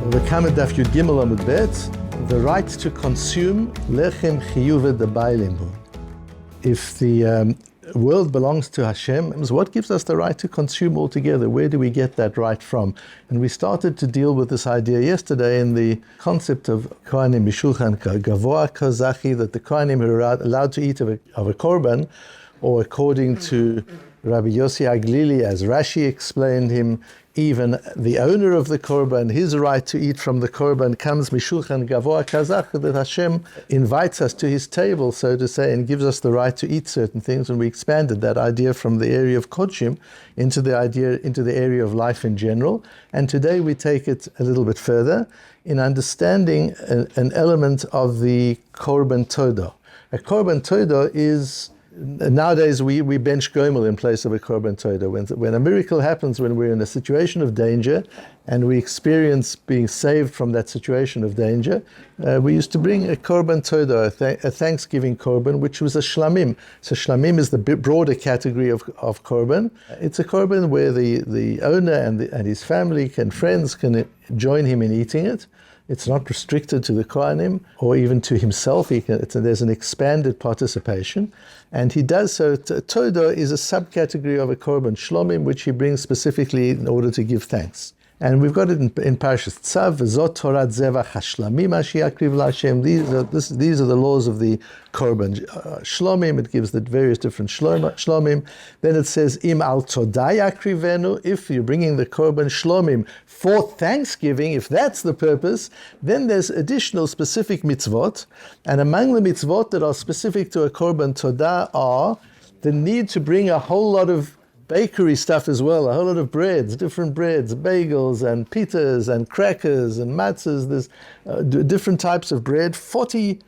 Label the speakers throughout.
Speaker 1: Kamma Daf Yud Gimel Amud Bet, the right to consume lechem חיובא דבעלים. If the world belongs to Hashem, what gives us the right to consume altogether? Where do we get that right from? And we started to deal with this idea yesterday in the concept of Kohanim Mishulchan Gavoa Kazachi, that the Kohanim are allowed to eat of a korban, or according to Rabbi Yossi Aglili, as Rashi explained him, even the owner of the korban, his right to eat from the korban comes mishulchan gavoa kazach, that Hashem invites us to his table, so to say, and gives us the right to eat certain things. And we expanded that idea from the area of kodshim into the area of life in general. And today we take it a little bit further in understanding an element of the korban todah. A korban todah is, nowadays we bench gomel in place of a korban todah. When a miracle happens, when we're in a situation of danger and we experience being saved from that situation of danger, we used to bring a korban todah, a thanksgiving korban, which was a shlamim. So shlamim is the broader category of korban. It's a korban where the owner and his family and friends can join him in eating it. It's not restricted to the Kohanim or even to himself. There's an expanded participation. And he does so. Todah is a subcategory of a korban shlomim, which he brings specifically in order to give thanks. And we've got it in Parashas Tzav, Zot Torah Zevach HaShlamim Asher Yakriv LaHashem. These are the laws of the korban shlomim. It gives the various different shlomim. Then it says, Im al Todah Yakrivenu, if you're bringing the korban shlomim for thanksgiving, if that's the purpose, then there's additional specific mitzvot. And among the mitzvot that are specific to a korban todah are the need to bring a whole lot of bakery stuff as well, a whole lot of breads, different breads, bagels and pitas and crackers and matzahs. There's different types of bread. 40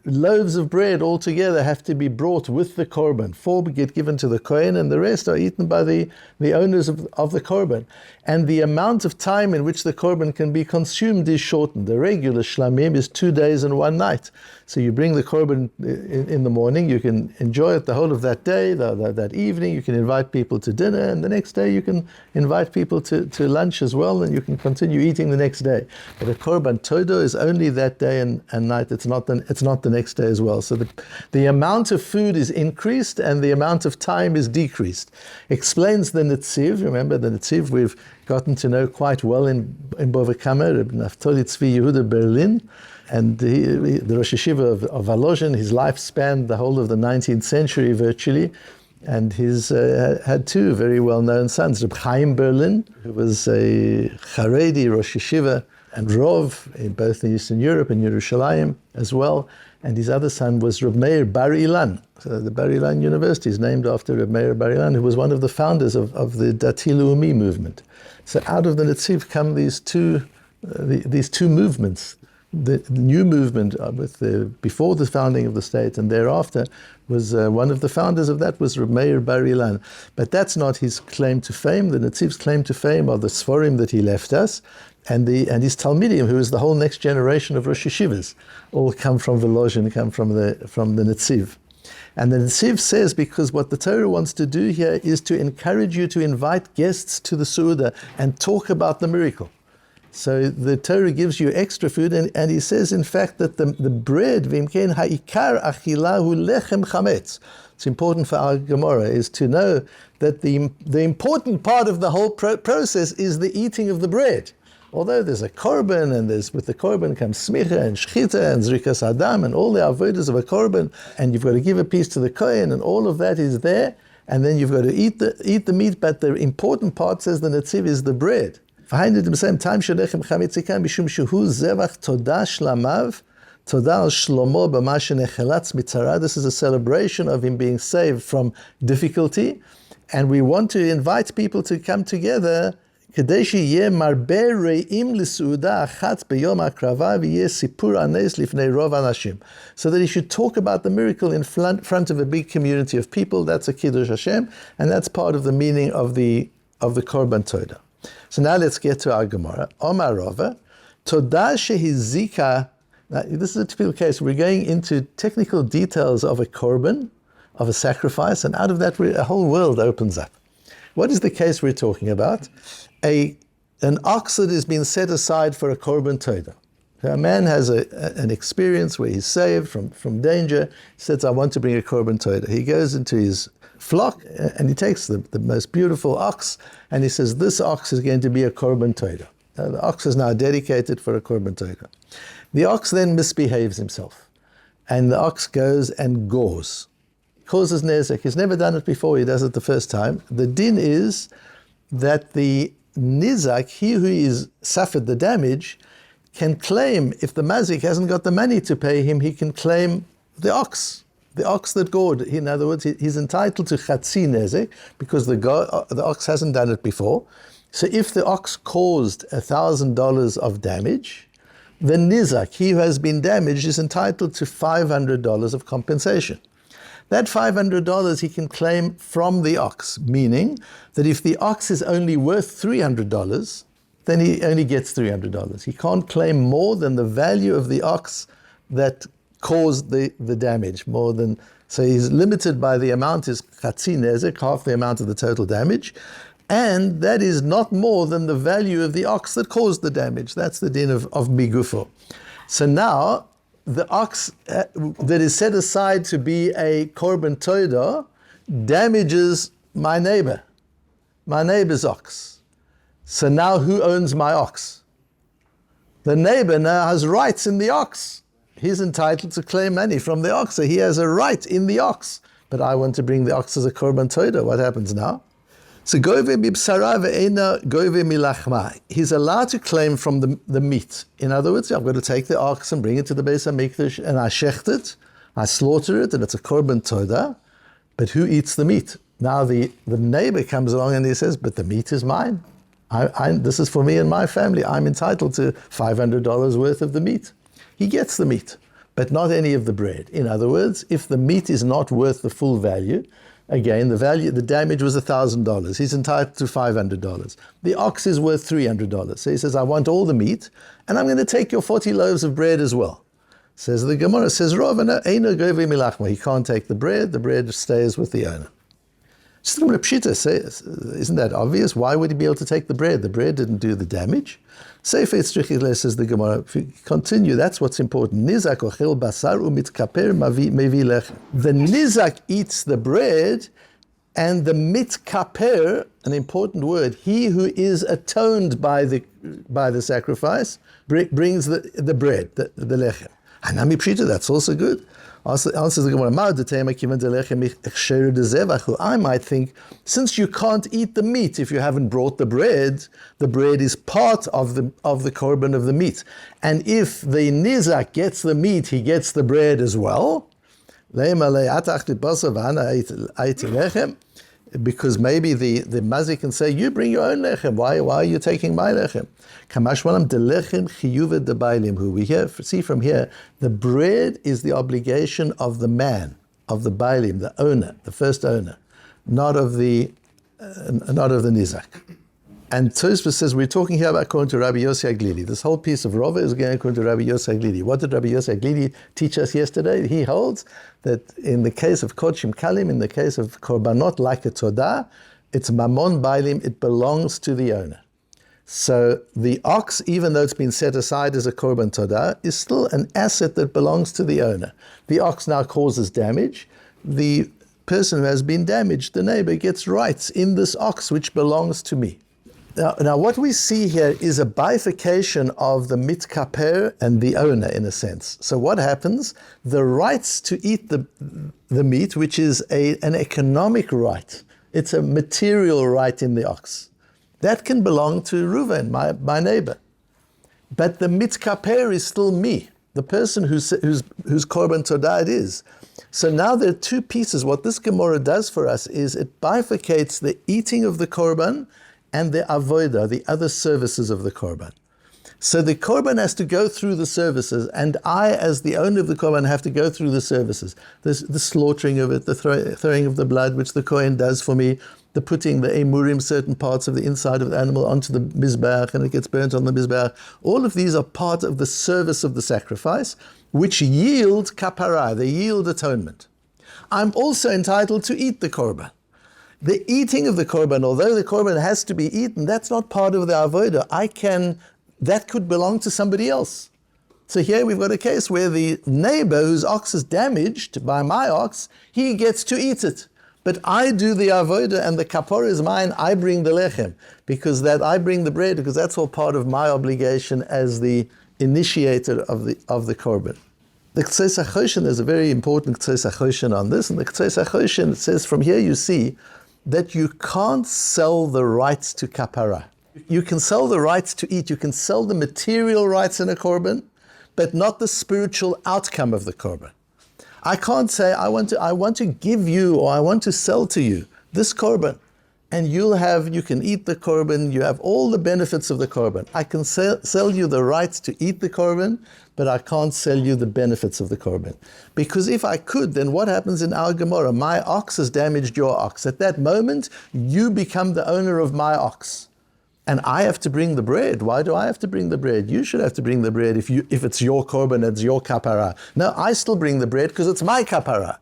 Speaker 1: loaves of bread altogether have to be brought with the korban. 4 get given to the kohen, and the rest are eaten by the owners of the korban. And the amount of time in which the korban can be consumed is shortened. The regular shlamim is 2 days and 1 night. So you bring the korban in the morning, you can enjoy it the whole of that day, that evening, you can invite people to dinner, and the next day you can invite people to lunch as well, and you can continue eating the next day. But a korban todah is only that day and night. It's not the next day as well. So the amount of food is increased and the amount of time is decreased. Explains the Netziv. Remember the Netziv we've gotten to know quite well in Bava Kamma, Rabbi Naftali Tzvi Yehuda Berlin. And the Rosh Yeshiva of Volozhin, his life spanned the whole of the 19th century virtually. And he's had 2 very well-known sons, Reb Chaim Berlin, who was a Haredi Rosh Yeshiva and Rov, both in Eastern Europe and Yerushalayim as well. And his other son was Reb Meir Bar Ilan. So the Bar Ilan University is named after Reb Meir Bar Ilan, who was one of the founders of the Dati Leumi movement. So out of the Netziv come these two movements. The new movement before the founding of the state and thereafter was one of the founders of that was Reb Meir Bar Ilan. But that's not his claim to fame. The Netziv's claim to fame are the Sforim that he left us, and his talmidim, who is the whole next generation of Rosh Yeshivas, all come from Volozhin, come from the Netziv. And the Netziv says, because what the Torah wants to do here is to encourage you to invite guests to the Su'udah and talk about the miracle. So the Torah gives you extra food, and he says, in fact, that the bread, v'imkein ha'ikar achilahu lechem chametz. It's important for our Gemara is to know that the important part of the whole process is the eating of the bread. Although there's a korban, and with the korban comes smicha and shchita and zrikas adam and all the avodas of a korban, and you've got to give a piece to the kohen, and all of that is there, and then you've got to eat the meat. But the important part, says the Netziv, is the bread. This is a celebration of him being saved from difficulty, and we want to invite people to come together so that he should talk about the miracle in front of a big community of people. That's a Kiddush Hashem, and that's part of the meaning of the korban todah. So now let's get to our Gemara. Omar Rava, Todah shehizika. Now this is a typical case. We're going into technical details of a korban, of a sacrifice, and out of that a whole world opens up. What is the case we're talking about? A an ox that has been set aside for a korban todah. A man has an experience where he's saved from danger. He says, I want to bring a korban todah. He goes into his flock and he takes the most beautiful ox and he says, this ox is going to be a korban todah. The ox is now dedicated for a korban todah. The ox then misbehaves himself and the ox goes and gores. Causes nezek. He's never done it before. He does it the first time. The din is that the nizak, he who is suffered the damage, can claim, if the mazik hasn't got the money to pay him, he can claim the ox that gored. In other words, he's entitled to chatzi nezek because the ox hasn't done it before. So if the ox caused $1,000 of damage, the nizak, he who has been damaged, is entitled to $500 of compensation. That $500 he can claim from the ox, meaning that if the ox is only worth $300, then he only gets $300. He can't claim more than the value of the ox that caused the damage, so he's limited by the amount is chatzi nezek, half the amount of the total damage, and that is not more than the value of the ox that caused the damage. That's the din of migufo. So now, the ox that is set aside to be a korban todah damages my neighbor's ox. So now who owns my ox? The neighbor now has rights in the ox. He's entitled to claim money from the ox, so he has a right in the ox. But I want to bring the ox as a korban todah. What happens now? So gove mibsara ve'ena gove milachma. He's allowed to claim from the meat. In other words, I've got to take the ox and bring it to the Beis HaMikdash and I shecht it, I slaughter it, and it's a korban todah. But who eats the meat? Now the neighbor comes along and he says, but the meat is mine. This is for me and my family. I'm entitled to $500 worth of the meat. He gets the meat, but not any of the bread. In other words, if the meat is not worth the full value, again, the damage was $1,000. He's entitled to $500. The ox is worth $300. So he says, I want all the meat, and I'm going to take your 40 loaves of bread as well. Says the Gemara, says Rav, eino gove milachma. He can't take the bread stays with the owner. Just the Gemara Pshita says, isn't that obvious? Why would he be able to take the bread? The bread didn't do the damage. Sefer Tzrichile, says the Gemara, if you continue, that's what's important. Nizak ochel basar umitkaper mevi lechem. The nizak eats the bread, and the mitkaper, an important word, he who is atoned by the sacrifice, brings the bread, the lechem. Hanami Pshita, that's also good. Answers the Gemara, I might think, since you can't eat the meat if you haven't brought the bread is part of the korban of the meat. And if the nizak gets the meat, he gets the bread as well. Because maybe the mazik can say, you bring your own lechem. Why are you taking my lechem? Kamashmalam de lechem חיובא דבעלים. Who we see from here, the bread is the obligation of the man, of the bailim, the owner, the first owner, not of the nizak. And Tosfos says we're talking here about according to Rabbi Yossi Aglili. This whole piece of Rava is going according to Rabbi Yossi Aglili. What did Rabbi Yossi Aglili teach us yesterday? He holds that in the case of Kodshim Kalim, in the case of Korbanot like a Todah, it's Mamon Bailim, it belongs to the owner. So the ox, even though it's been set aside as a Korban Todah, is still an asset that belongs to the owner. The ox now causes damage. The person who has been damaged, the neighbor, gets rights in this ox which belongs to me. Now, what we see here is a bifurcation of the mitkaper and the owner, in a sense. So what happens? The rights to eat the meat, which is an economic right, it's a material right in the ox, that can belong to Reuven, my neighbor. But the mitkaper is still me, the person whose korban todah it is. So now there are two pieces. What this Gemara does for us is it bifurcates the eating of the korban and the avodah, the other services of the korban. So the korban has to go through the services, and I, as the owner of the korban, have to go through the services. The slaughtering of it, the throwing of the blood, which the kohen does for me, the putting the emurim, certain parts of the inside of the animal, onto the mizbeach, and it gets burnt on the mizbeach. All of these are part of the service of the sacrifice, which yield kapara, they yield atonement. I'm also entitled to eat the korban. The eating of the korban, although the korban has to be eaten, that's not part of the avodah. That could belong to somebody else. So here we've got a case where the neighbor whose ox is damaged by my ox, he gets to eat it. But I do the avodah and the kapora is mine, I bring the lechem, because I bring the bread, because that's all part of my obligation as the initiator of the korban. The K'tzos HaChoshen, there's a very important K'tzos HaChoshen on this, and the K'tzos HaChoshen, it says from here you see that you can't sell the rights to kapara. You can sell the rights to eat, you can sell the material rights in a korban, but not the spiritual outcome of the korban. I can't say, I want to give you, or I want to sell to you this korban, and you can eat the korban, you have all the benefits of the korban. I can sell you the rights to eat the korban, but I can't sell you the benefits of the korban. Because if I could, then what happens in our Gemara? My ox has damaged your ox. At that moment, you become the owner of my ox. And I have to bring the bread. Why do I have to bring the bread? You should have to bring the bread if it's your korban, it's your kapara. No, I still bring the bread because it's my kapara.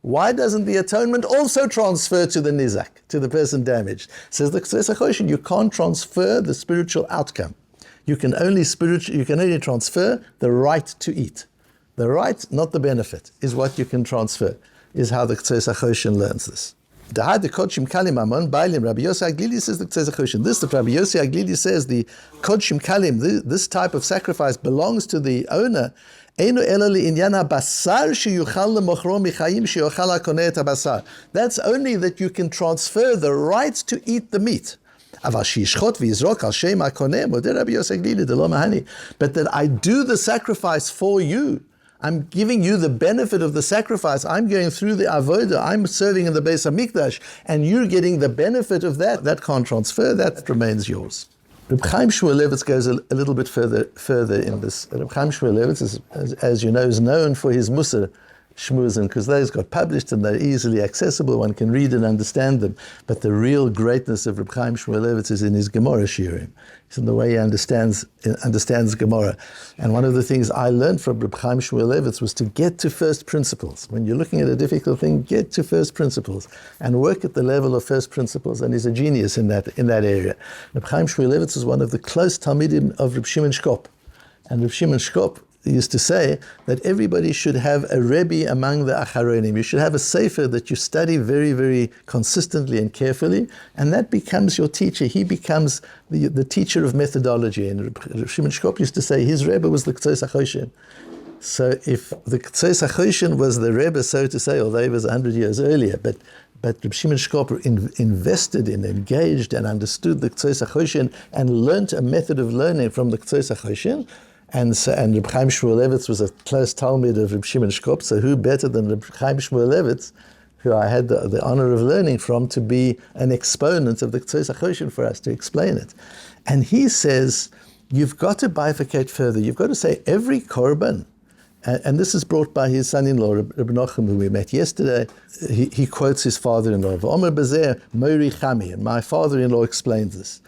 Speaker 1: Why doesn't the atonement also transfer to the nizak, to the person damaged? Says the K'tzos HaChoshen, you can't transfer the spiritual outcome. You can only transfer the right to eat. The right, not the benefit, is what you can transfer, is how the K'tzos HaChoshen learns this. Rabbi Yossi Aglili says the K'tzos HaChoshen. This, that Rabbi Yossi Aglili says, the Kodshim Kalim, this type of sacrifice belongs to the owner. That's only that you can transfer the right to eat the meat. But that I do the sacrifice for you. I'm giving you the benefit of the sacrifice. I'm going through the avodah. I'm serving in the Beis HaMikdash, and you're getting the benefit of that. That can't transfer. That remains yours. Reb Chaim Shmulevitz goes a little bit further in this. Reb Chaim Shmulevitz, as you know, is known for his Musar Shmuzim, because those got published and they're easily accessible. One can read and understand them. But the real greatness of Reb Chaim Shmulevitz is in his Gemara Shiurim. It's in the way he understands Gemara. And one of the things I learned from Reb Chaim Shmulevitz was to get to first principles. When you're looking at a difficult thing, get to first principles and work at the level of first principles. And he's a genius in that area. Reb Chaim Shmulevitz is one of the close talmidim of Reb Shimon Shkop. And Reb Shimon Shkop used to say that everybody should have a Rebbe among the Acharonim. You should have a Sefer that you study very, very consistently and carefully, and that becomes your teacher. He becomes the teacher of methodology. And Reb Shimon Shkop used to say his Rebbe was the K'tzos HaChoshen. So if the K'tzos HaChoshen was the Rebbe, so to say, although he was 100 years earlier, but Reb Shimon Shkop invested in, engaged, and understood the K'tzos HaChoshen and learnt a method of learning from the K'tzos HaChoshen. And Reb Chaim Shmulevitz was a close talmid of Reb Shimon Shkop, so who better than Reb Chaim Shmulevitz, who I had the honor of learning from, to be an exponent of the K'tzos HaChoshen for us, to explain it. And he says, you've got to bifurcate further. You've got to say every korban, and this is brought by his son-in-law, Reb Nochem, who we met yesterday. He quotes his father-in-law, V'omer Bezer Moiri Chami, and my father-in-law explains this.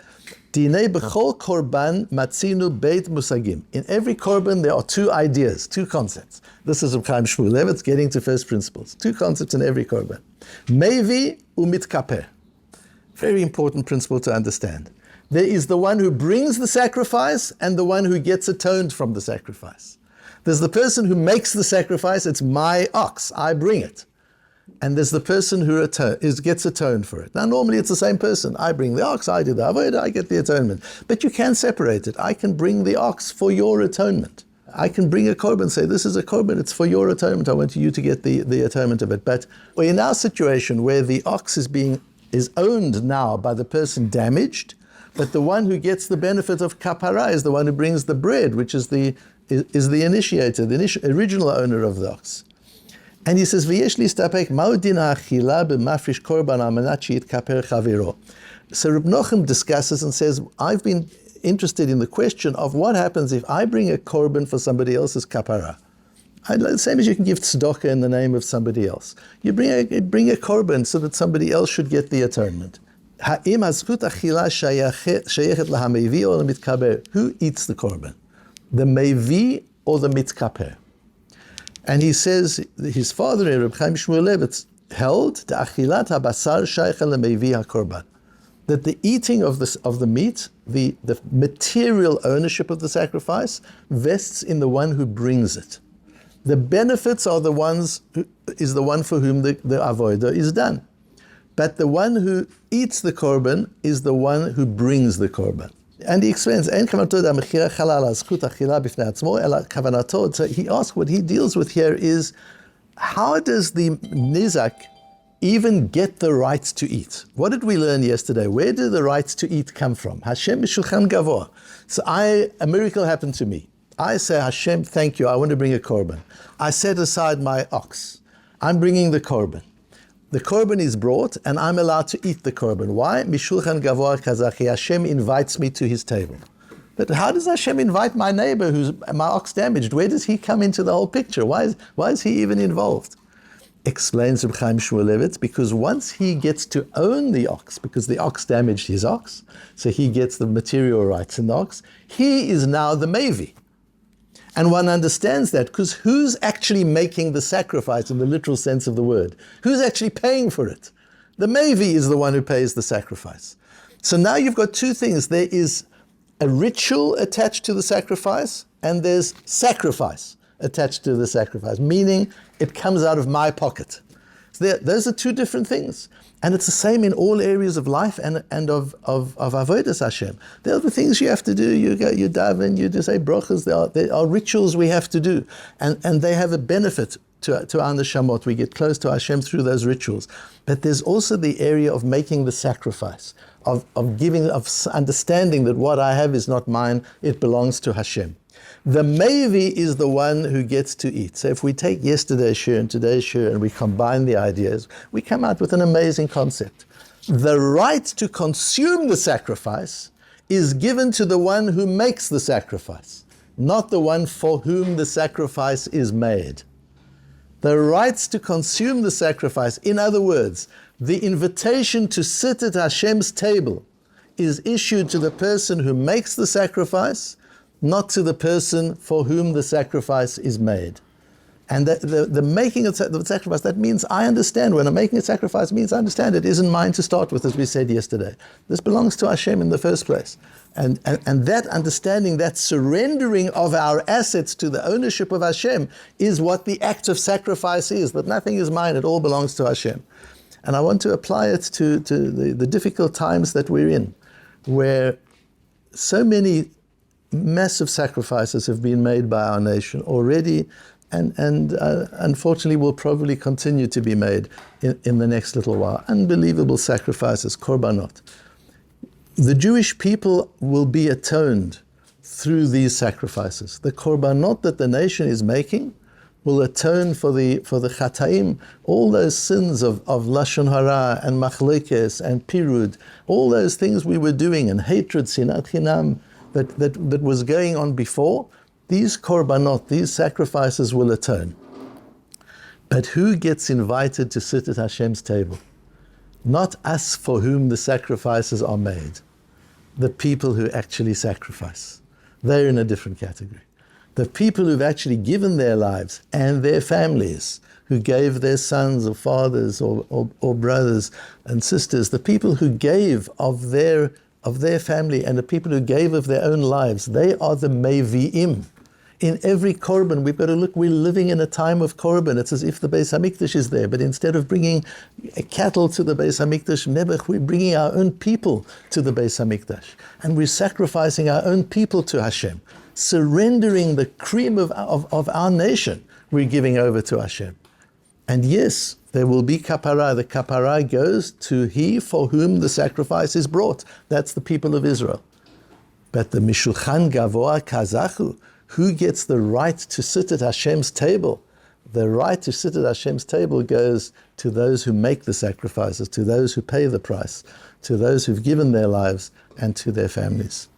Speaker 1: In every korban there are two ideas, two concepts. This is Reb Chaim Shmulevitz getting to first principles. Two concepts in every korban. Mevi umitkaper. Very important principle to understand. There is the one who brings the sacrifice and the one who gets atoned from the sacrifice. There's the person who makes the sacrifice, it's my ox, I bring it. And there's the person who gets atoned for it. Now, normally it's the same person. I bring the ox, I do the avodah, I get the atonement. But you can separate it. I can bring the ox for your atonement. I can bring a korban, say, this is a korban, it's for your atonement. I want you to get the atonement of it. But in our situation where the ox is owned now by the person damaged, but the one who gets the benefit of kapara is the one who brings the bread, which is the initiator, the original owner of the ox. And he says, "V'yesh listapek ma'u din ha'achila b'mafrish korban al manat she'yitkaper chaviro." So Reb Nochem discusses and says, I've been interested in the question of what happens if I bring a korban for somebody else's kapara. The same as you can give tzedakah in the name of somebody else. You bring a korban so that somebody else should get the atonement. Ha'im hazkut achila sheyechet lahamevi or l'mitkaber? Who eats the korban? The mevi or the mitkaper? And he says, his father, Reb Chaim Shmulevitz, held that the eating of the meat, the material ownership of the sacrifice, vests in the one who brings it. The benefits are the one for whom the avodah is done. But the one who eats the korban is the one who brings the korban. And he explains, so he asks, what he deals with here is, how does the nizak even get the right to eat? What did we learn yesterday? Where do the rights to eat come from? Hashem b'shulchan gavoah. So a miracle happened to me. I say, Hashem, thank you, I want to bring a korban. I set aside my ox. I'm bringing the korban. The korban is brought, and I'm allowed to eat the korban. Why? Mishulchan gavoah kazachi. Hashem invites me to his table. But how does Hashem invite my neighbor who's my ox damaged? Where does he come into the whole picture? Why is he even involved? Explains Reb Chaim Shmulevitz, because once he gets to own the ox, because the ox damaged his ox, so he gets the material rights in the ox, he is now the Mevi. And one understands that because who's actually making the sacrifice in the literal sense of the word? Who's actually paying for it? The Mevi is the one who pays the sacrifice. So now you've got two things. There is a ritual attached to the sacrifice, and there's sacrifice attached to the sacrifice, meaning it comes out of my pocket. So those are two different things. And it's the same in all areas of life and of avodas Hashem. There are the things you have to do. You go, you daven, you just say brachas. There are rituals we have to do, and they have a benefit to our neshamot. We get close to Hashem through those rituals. But there's also the area of making the sacrifice, of understanding that what I have is not mine; it belongs to Hashem. The Mevi is the one who gets to eat. So if we take yesterday's shir and today's shir and we combine the ideas, we come out with an amazing concept. The right to consume the sacrifice is given to the one who makes the sacrifice, not the one for whom the sacrifice is made. The rights to consume the sacrifice, in other words, the invitation to sit at Hashem's table, is issued to the person who makes the sacrifice, not to the person for whom the sacrifice is made. And the making of the sacrifice, that means I understand. When I'm making a sacrifice, it means I understand it isn't mine to start with, as we said yesterday. This belongs to Hashem in the first place. And that understanding, that surrendering of our assets to the ownership of Hashem is what the act of sacrifice is, that nothing is mine, it all belongs to Hashem. And I want to apply it to the difficult times that we're in, where so many massive sacrifices have been made by our nation already, and unfortunately will probably continue to be made in the next little while. Unbelievable sacrifices, korbanot. The Jewish people will be atoned through these sacrifices. The korbanot that the nation is making will atone for the chataim, all those sins of lashon hara and machlekes and pirud, all those things we were doing, and hatred, sinat chinam, that was going on before. These korbanot, these sacrifices will atone. But who gets invited to sit at Hashem's table? Not us for whom the sacrifices are made. The people who actually sacrifice. They're in a different category. The people who've actually given their lives and their families, who gave their sons or fathers or brothers and sisters, the people who gave of their family and the people who gave of their own lives, they are the Mevi'im. In every korban, we've got to look, we're living in a time of korban. It's as if the Beis HaMikdash is there, but instead of bringing cattle to the Beis HaMikdash, Nebuch, we're bringing our own people to the Beis HaMikdash. And we're sacrificing our own people to Hashem. Surrendering the cream of our nation, we're giving over to Hashem. And yes, there will be kapara. The kapara goes to he for whom the sacrifice is brought. That's the people of Israel. But the mishulchan gavoah kazachu, who gets the right to sit at Hashem's table? The right to sit at Hashem's table goes to those who make the sacrifices, to those who pay the price, to those who've given their lives, and to their families.